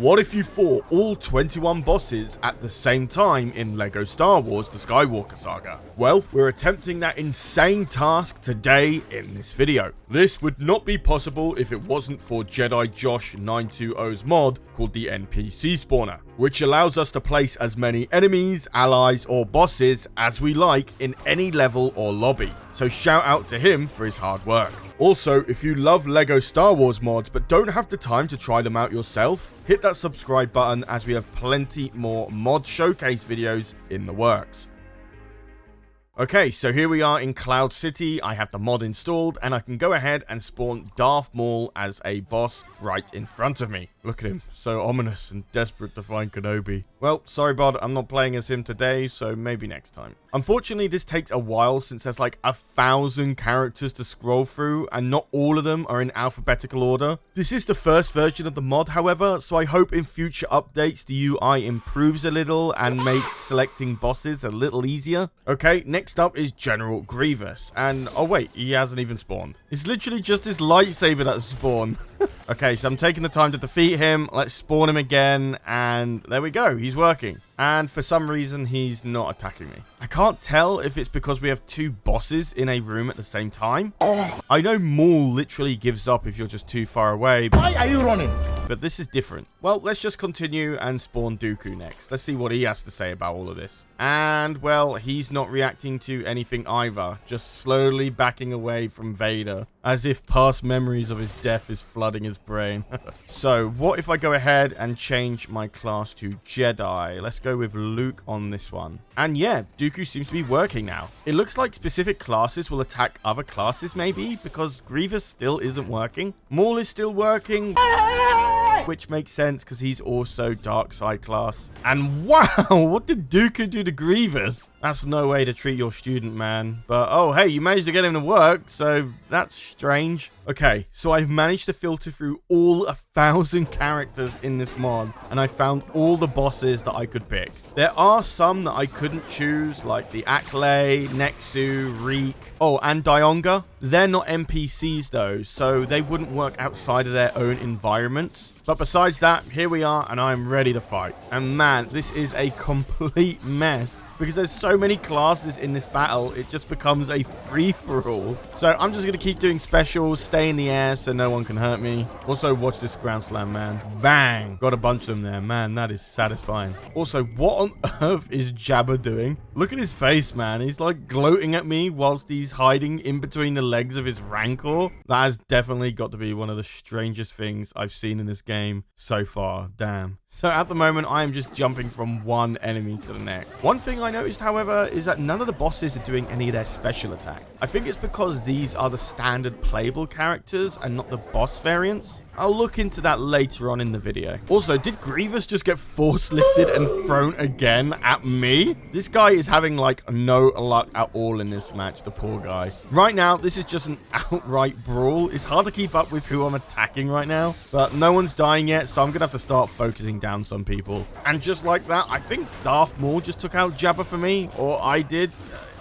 What if you fought all 21 bosses at the same time in LEGO Star Wars The Skywalker Saga? Well, we're attempting that insane task today in this video. This would not be possible if it wasn't for Jedi Josh 920's mod called the NPC Spawner, which allows us to place as many enemies, allies, or bosses as we like in any level or lobby. So shout out to him for his hard work. Also, if you love LEGO Star Wars mods but don't have the time to try them out yourself, hit that subscribe button as we have plenty more mod showcase videos in the works. Okay, so here we are in Cloud City. I have the mod installed and I can go ahead and spawn Darth Maul as a boss right in front of me. Look at him, so ominous and desperate to find Kenobi. Well, sorry bud, I'm not playing as him today, so maybe next time. Unfortunately, this takes a while since there's like 1,000 characters to scroll through and not all of them are in alphabetical order. This is the first version of the mod, however, so I hope in future updates the UI improves a little and make selecting bosses a little easier. Okay, next up is General Grievous, and oh wait, he hasn't even spawned. It's literally just his lightsaber that's spawned. Okay, so I'm taking the time to defeat him. Let's spawn him again, and there we go, he's working. And for some reason, he's not attacking me. I can't tell if it's because we have two bosses in a room at the same time. I know Maul literally gives up if you're just too far away. Why are you running? But this is different. Well, let's just continue and spawn Dooku next. Let's see what he has to say about all of this. And, well, he's not reacting to anything either. Just slowly backing away from Vader, as if past memories of his death is flooding his brain. So, what if I go ahead and change my class to Jedi? Let's go with Luke on this one. And yeah, Dooku seems to be working now. It looks like specific classes will attack other classes maybe, because Grievous still isn't working. Maul is still working, which makes sense because he's also dark side class. And wow, what did Dooku do to Grievous? That's no way to treat your student, man. But oh hey, you managed to get him to work, so that's strange. Okay, so I've managed to filter through all 1,000 characters in this mod, and I found all the bosses that I could pick. There are some that I couldn't choose, like the Aklay, Nexu, Reek, oh, and Dionga. They're not NPCs though, so they wouldn't work outside of their own environments. But besides that, here we are, and I'm ready to fight. And man, this is a complete mess, because there's so many classes in this battle, it just becomes a free-for-all. So I'm just going to keep doing specials, stay in the air so no one can hurt me. Also, watch this ground slam, man. Bang! Got a bunch of them there. Man, that is satisfying. Also, what on earth is Jabba doing? Look at his face, man. He's like gloating at me whilst he's hiding in between the legs of his Rancor. That has definitely got to be one of the strangest things I've seen in this game so far. Damn. So at the moment, I am just jumping from one enemy to the next. One thing I noticed, however, is that none of the bosses are doing any of their special attacks. I think it's because these are the standard playable characters and not the boss variants. I'll look into that later on in the video. Also, did Grievous just get force lifted and thrown again at me? This guy is having like no luck at all in this match, the poor guy. Right now, this is just an outright brawl. It's hard to keep up with who I'm attacking right now, but no one's dying yet, so I'm gonna have to start focusing down some people. And just like that, I think Darth Maul just took out Jabba for me, or I did.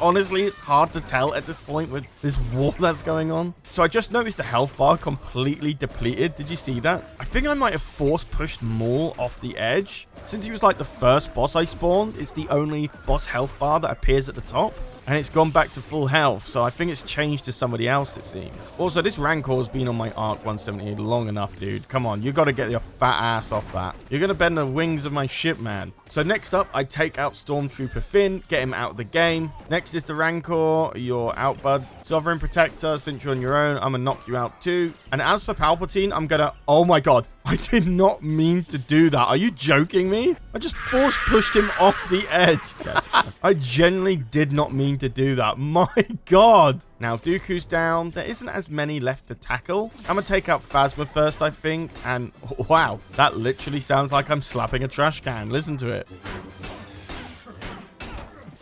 Honestly, it's hard to tell at this point with this war that's going on. So I just noticed the health bar completely depleted. Did you see that? I think I might have force pushed Maul off the edge. Since he was like the first boss I spawned, it's the only boss health bar that appears at the top. And it's gone back to full health, so I think it's changed to somebody else, it seems. Also, this Rancor's been on my Arc 178 long enough, dude. Come on, you gotta get your fat ass off that. You're gonna bend the wings of my ship, man. So next up, I take out Stormtrooper Finn, get him out of the game. Next is the Rancor. You're out, bud. Sovereign Protector, since you're on your own, I'm gonna knock you out too. And as for Palpatine, I'm gonna... Oh my god, I did not mean to do that. Are you joking me? I just force pushed him off the edge. I genuinely did not mean to do that. My god. Now, Dooku's down. There isn't as many left to tackle. I'm gonna take out Phasma first, I think. And wow, that literally sounds like I'm slapping a trash can. Listen to it.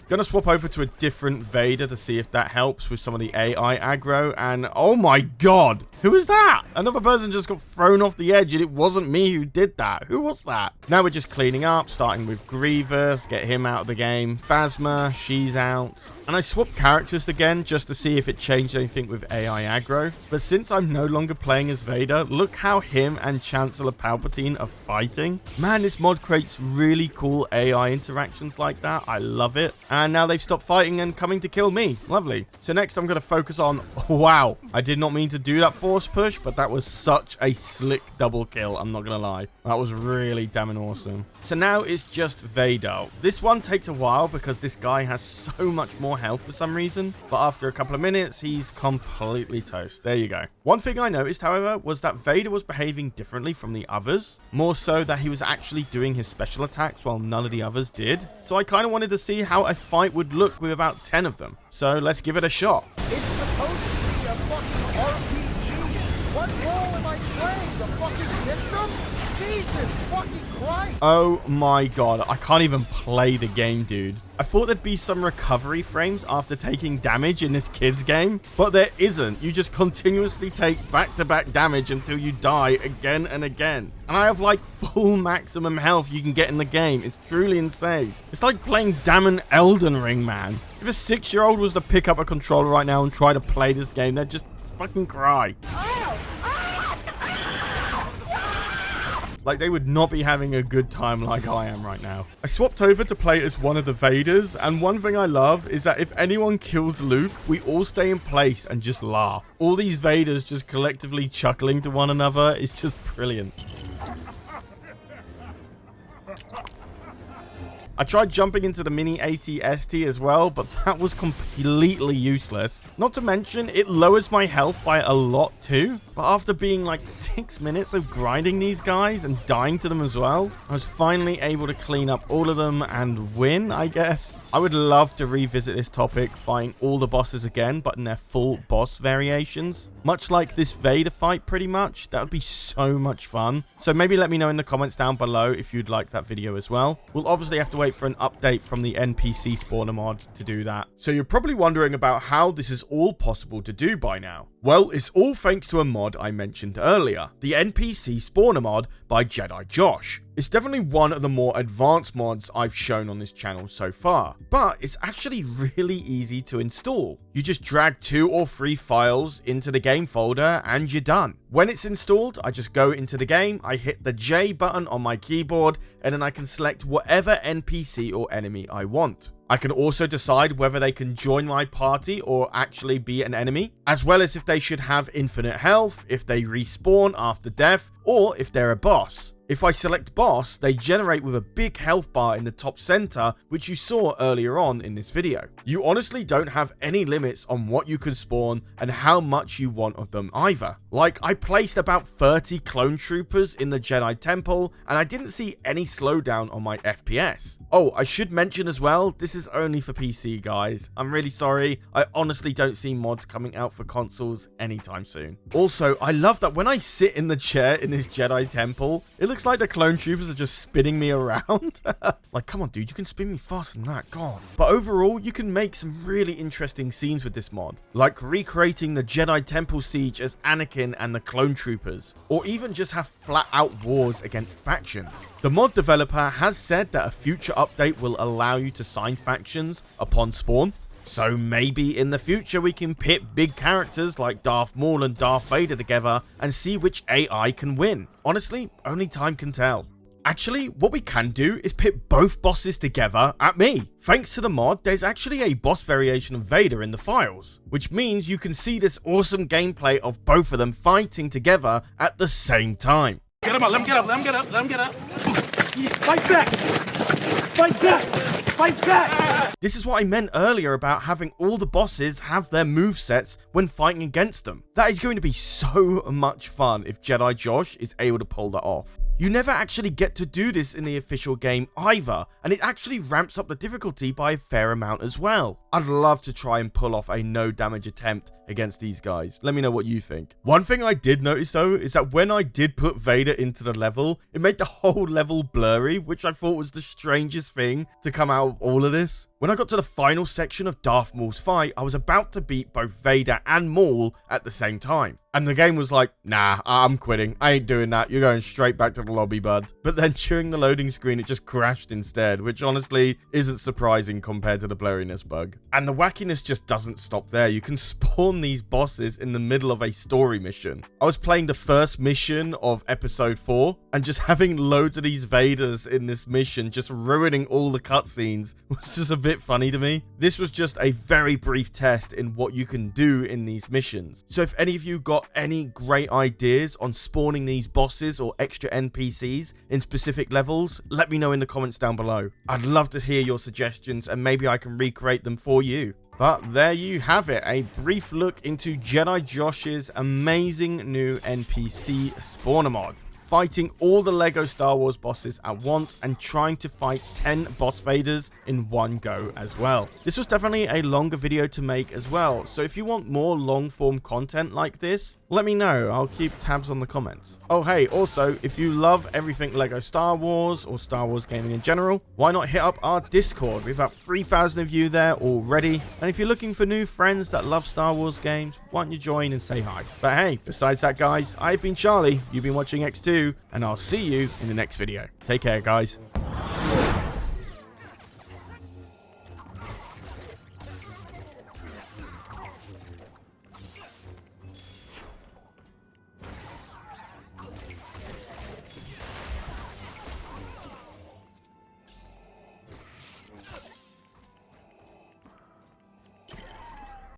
Gonna swap over to a different Vader to see if that helps with some of the AI aggro. And oh my god, who is that? Another person just got thrown off the edge and it wasn't me who did that. Who was that? Now we're just cleaning up, starting with Grievous, get him out of the game. Phasma, she's out. And I swapped characters again just to see if it changed anything with AI aggro. But since I'm no longer playing as Vader, look how him and Chancellor Palpatine are fighting. Man, this mod creates really cool AI interactions like that. I love it. And now they've stopped fighting and coming to kill me. Lovely. So next I'm going to focus on... Wow. I did not mean to do that force push, but that was such a slick double kill. I'm not going to lie. That was really damn awesome. So now it's just Vader. This one takes a while because this guy has so much more health for some reason. But after a couple of minutes, he's completely toast. There you go. One thing I noticed, however, was that Vader was behaving differently from the others. More so that he was actually doing his special attacks while none of the others did. So I kind of wanted to see how a fight would look with about 10 of them. So let's give it a shot. It's supposed to be a fucking RPG. What role am I playing? The fucking victim? Jesus fucking Christ. Oh my god, I can't even play the game, dude. I thought there'd be some recovery frames after taking damage in this kid's game, but there isn't. You just continuously take back-to-back damage until you die again and again. And I have like full maximum health you can get in the game. It's truly insane. It's like playing damn Elden Ring, man. If a 6-year-old was to pick up a controller right now and try to play this game, they'd just fucking cry. Like, they would not be having a good time like I am right now. I swapped over to play as one of the Vaders, and one thing I love is that if anyone kills Luke, we all stay in place and just laugh. All these Vaders just collectively chuckling to one another is just brilliant. I tried jumping into the mini AT-ST as well, but that was completely useless. Not to mention, it lowers my health by a lot too. But after being like 6 minutes of grinding these guys and dying to them as well, I was finally able to clean up all of them and win, I guess. I would love to revisit this topic, fighting all the bosses again, but in their full boss variations. Much like this Vader fight, pretty much. That would be so much fun. So maybe let me know in the comments down below if you'd like that video as well. We'll obviously have to wait for an update from the NPC Spawner Mod to do that. So you're probably wondering about how this is all possible to do by now. Well, it's all thanks to a mod I mentioned earlier, the NPC Spawner Mod by Jedi Josh. It's definitely one of the more advanced mods I've shown on this channel so far, but it's actually really easy to install. You just drag 2 or 3 files into the game folder and you're done. When it's installed, I just go into the game, I hit the J button on my keyboard, and then I can select whatever NPC or enemy I want. I can also decide whether they can join my party or actually be an enemy, as well as if they should have infinite health, if they respawn after death, or if they're a boss. If I select boss, they generate with a big health bar in the top center, which you saw earlier on in this video. You honestly don't have any limits on what you can spawn and how much you want of them either. Like, I placed about 30 clone troopers in the Jedi Temple, and I didn't see any slowdown on my FPS. Oh, I should mention as well, this is only for PC, guys. I'm really sorry. I honestly don't see mods coming out for consoles anytime soon. Also, I love that when I sit in the chair in this Jedi Temple, it looks like the clone troopers are just spinning me around. Like, come on, dude, you can spin me faster than that. Go on. But overall, you can make some really interesting scenes with this mod, like recreating the Jedi Temple siege as Anakin and the clone troopers, or even just have flat-out wars against factions. The mod developer has said that a future update will allow you to sign factions upon spawn. So maybe in the future we can pit big characters like Darth Maul and Darth Vader together and see which AI can win. Honestly, only time can tell. Actually, what we can do is pit both bosses together at me. Thanks to the mod, there's actually a boss variation of Vader in the files, which means you can see this awesome gameplay of both of them fighting together at the same time. Get him up, let him get up, let him get up, let him get up. Fight back! Fight back! Fight back! This is what I meant earlier about having all the bosses have their movesets when fighting against them. That is going to be so much fun if Jedi Josh is able to pull that off. You never actually get to do this in the official game either, and it actually ramps up the difficulty by a fair amount as well. I'd love to try and pull off a no damage attempt against these guys. Let me know what you think. One thing I did notice though is that when I did put Vader into the level, it made the whole level blurry, which I thought was the strangest thing to come out of all of this. When I got to the final section of Darth Maul's fight, I was about to beat both Vader and Maul at the same time. And the game was like, nah, I'm quitting. I ain't doing that. You're going straight back to the lobby, bud. But then during the loading screen, it just crashed instead, which honestly isn't surprising compared to the blurriness bug. And the wackiness just doesn't stop there. You can spawn these bosses in the middle of a story mission. I was playing the first mission of episode 4 and just having loads of these Vaders in this mission just ruining all the cutscenes was just a bit funny to me. This was just a very brief test in what you can do in these missions. So if any of you got any great ideas on spawning these bosses or extra NPCs in specific levels, let me know in the comments down below. I'd love to hear your suggestions and maybe I can recreate them for you. But there you have it, a brief look into Jedi Josh's amazing new NPC Spawner Mod. Fighting all the LEGO Star Wars bosses at once and trying to fight 10 boss Vaders in one go as well. This was definitely a longer video to make as well, so if you want more long form content like this, let me know. I'll keep tabs on the comments. Oh hey, also, if you love everything LEGO Star Wars or Star Wars gaming in general, why not hit up our Discord? We've about 3,000 of you there already, and if you're looking for new friends that love Star Wars games, why don't you join and say hi? But hey, besides that guys, I've been Charlie, you've been watching EcksToo, and I'll see you in the next video. Take care guys.